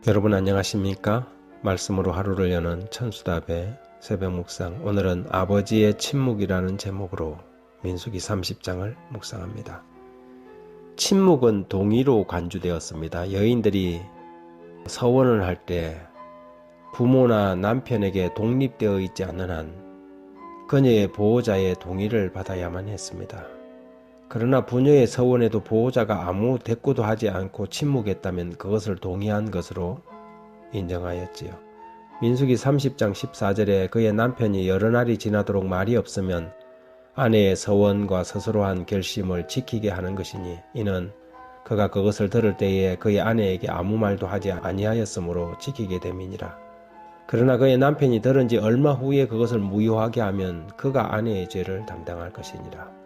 여러분 안녕하십니까? 말씀으로 하루를 여는 천수답의 새벽 묵상. 오늘은 아버지의 침묵이라는 제목으로 민수기 30장을 묵상합니다. 침묵은 동의로 간주되었습니다. 여인들이 서원을 할 때 부모나 남편에게 독립되어 있지 않는 한 그녀의 보호자의 동의를 받아야만 했습니다. 그러나 부녀의 서원에도 보호자가 아무 대꾸도 하지 않고 침묵했다면 그것을 동의한 것으로 인정하였지요. 민수기 30장 14절에 그의 남편이 여러 날이 지나도록 말이 없으면 아내의 서원과 스스로 한 결심을 지키게 하는 것이니 이는 그가 그것을 들을 때에 그의 아내에게 아무 말도 하지 아니하였으므로 지키게 됨이니라. 그러나 그의 남편이 들은 지 얼마 후에 그것을 무효하게 하면 그가 아내의 죄를 담당할 것이니라.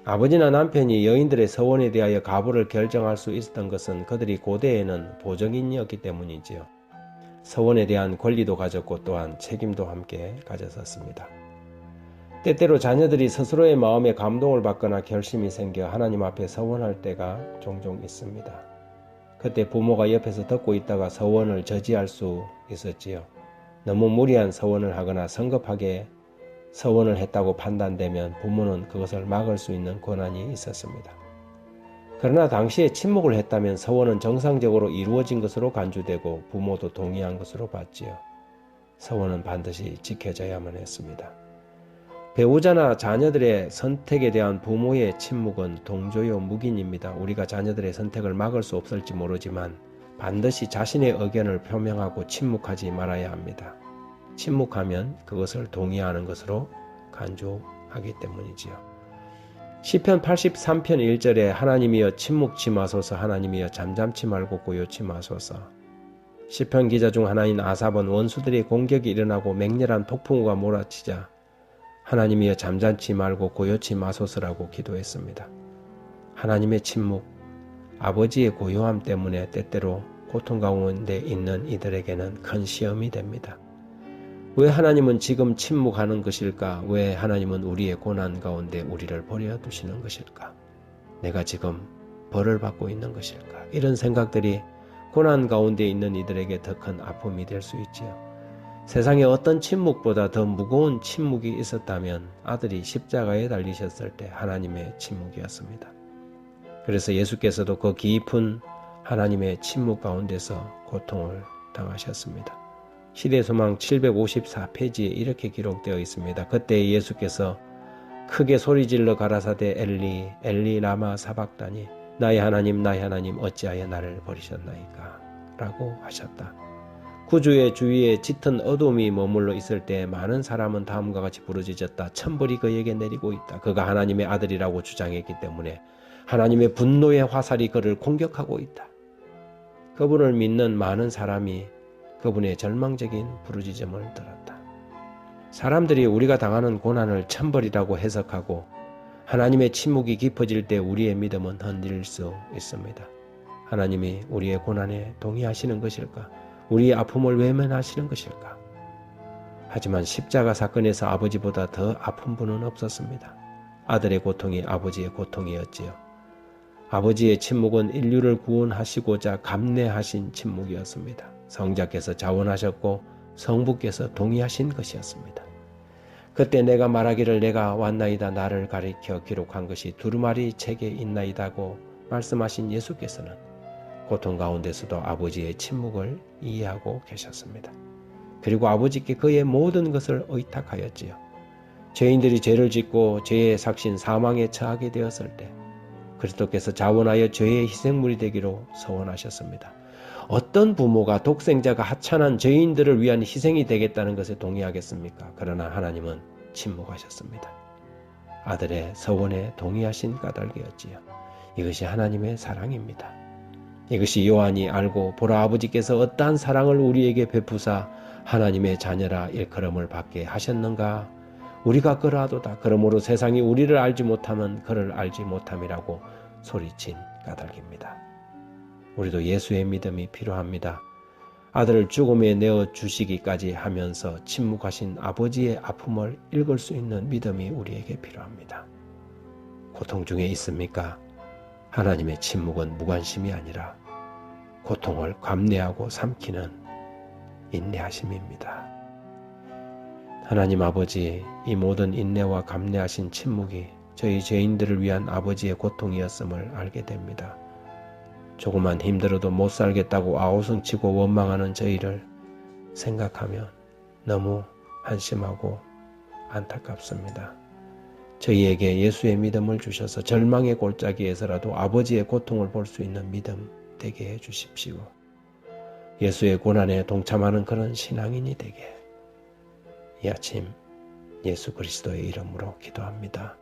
아버지나 남편이 여인들의 서원에 대하여 가부를 결정할 수 있었던 것은 그들이 고대에는 보정인이었기 때문이지요. 서원에 대한 권리도 가졌고 또한 책임도 함께 가졌었습니다. 때때로 자녀들이 스스로의 마음에 감동을 받거나 결심이 생겨 하나님 앞에 서원할 때가 종종 있습니다. 그때 부모가 옆에서 듣고 있다가 서원을 저지할 수 있었지요. 너무 무리한 서원을 하거나 성급하게 서원을 했다고 판단되면 부모는 그것을 막을 수 있는 권한이 있었습니다. 그러나 당시에 침묵을 했다면 서원은 정상적으로 이루어진 것으로 간주되고 부모도 동의한 것으로 봤지요. 서원은 반드시 지켜져야만 했습니다. 배우자나 자녀들의 선택에 대한 부모의 침묵은 동조요 묵인입니다. 우리가 자녀들의 선택을 막을 수 없을지 모르지만 반드시 자신의 의견을 표명하고 침묵하지 말아야 합니다. 침묵하면 그것을 동의하는 것으로 간주하기 때문이지요. 시편 83편 1절에 하나님이여 침묵치 마소서, 하나님이여 잠잠치 말고 고요치 마소서. 시편 기자 중 하나인 아삽은 원수들의 공격이 일어나고 맹렬한 폭풍우가 몰아치자 하나님이여 잠잠치 말고 고요치 마소서라고 기도했습니다. 하나님의 침묵, 아버지의 고요함 때문에 때때로 고통 가운데 있는 이들에게는 큰 시험이 됩니다. 왜 하나님은 지금 침묵하는 것일까? 왜 하나님은 우리의 고난 가운데 우리를 버려두시는 것일까? 내가 지금 벌을 받고 있는 것일까? 이런 생각들이 고난 가운데 있는 이들에게 더 큰 아픔이 될 수 있지요. 세상에 어떤 침묵보다 더 무거운 침묵이 있었다면 아들이 십자가에 달리셨을 때 하나님의 침묵이었습니다. 그래서 예수께서도 그 깊은 하나님의 침묵 가운데서 고통을 당하셨습니다. 시대소망 754페이지에 이렇게 기록되어 있습니다. 그때 예수께서 크게 소리질러 가라사대 엘리 엘리 라마 사박다니 나의 하나님 어찌하여 나를 버리셨나이까 라고 하셨다. 구주의 주위에 짙은 어둠이 머물러 있을 때 많은 사람은 다음과 같이 부르짖었다. 천벌이 그에게 내리고 있다. 그가 하나님의 아들이라고 주장했기 때문에 하나님의 분노의 화살이 그를 공격하고 있다. 그분을 믿는 많은 사람이 그분의 절망적인 부르짖음을 들었다. 사람들이 우리가 당하는 고난을 천벌이라고 해석하고 하나님의 침묵이 깊어질 때 우리의 믿음은 흔들릴 수 있습니다. 하나님이 우리의 고난에 동의하시는 것일까? 우리의 아픔을 외면하시는 것일까? 하지만 십자가 사건에서 아버지보다 더 아픈 분은 없었습니다. 아들의 고통이 아버지의 고통이었지요. 아버지의 침묵은 인류를 구원하시고자 감내하신 침묵이었습니다. 성자께서 자원하셨고 성부께서 동의하신 것이었습니다. 그때 내가 말하기를 내가 왔나이다 나를 가리켜 기록한 것이 두루마리 책에 있나이다고 말씀하신 예수께서는 고통 가운데서도 아버지의 침묵을 이해하고 계셨습니다. 그리고 아버지께 그의 모든 것을 의탁하였지요. 죄인들이 죄를 짓고 죄의 삭신 사망에 처하게 되었을 때 그리스도께서 자원하여 죄의 희생물이 되기로 서원하셨습니다. 어떤 부모가 독생자가 하찮은 죄인들을 위한 희생이 되겠다는 것에 동의하겠습니까? 그러나 하나님은 침묵하셨습니다. 아들의 서원에 동의하신 까닭이었지요. 이것이 하나님의 사랑입니다. 이것이 요한이 알고 보라 아버지께서 어떠한 사랑을 우리에게 베푸사 하나님의 자녀라 일컬음을 받게 하셨는가? 우리가 그러하도다. 그러므로 세상이 우리를 알지 못하면 그를 알지 못함이라고 소리친 까닭입니다. 우리도 예수의 믿음이 필요합니다. 아들을 죽음에 내어주시기까지 하면서 침묵하신 아버지의 아픔을 읽을 수 있는 믿음이 우리에게 필요합니다. 고통 중에 있습니까? 하나님의 침묵은 무관심이 아니라 고통을 감내하고 삼키는 인내하심입니다. 하나님 아버지, 이 모든 인내와 감내하신 침묵이 저희 죄인들을 위한 아버지의 고통이었음을 알게 됩니다. 조금만 힘들어도 못 살겠다고 아우성치고 원망하는 저희를 생각하면 너무 한심하고 안타깝습니다. 저희에게 예수의 믿음을 주셔서 절망의 골짜기에서라도 아버지의 고통을 볼 수 있는 믿음 되게 해주십시오. 예수의 고난에 동참하는 그런 신앙인이 되게 이 아침 예수 그리스도의 이름으로 기도합니다.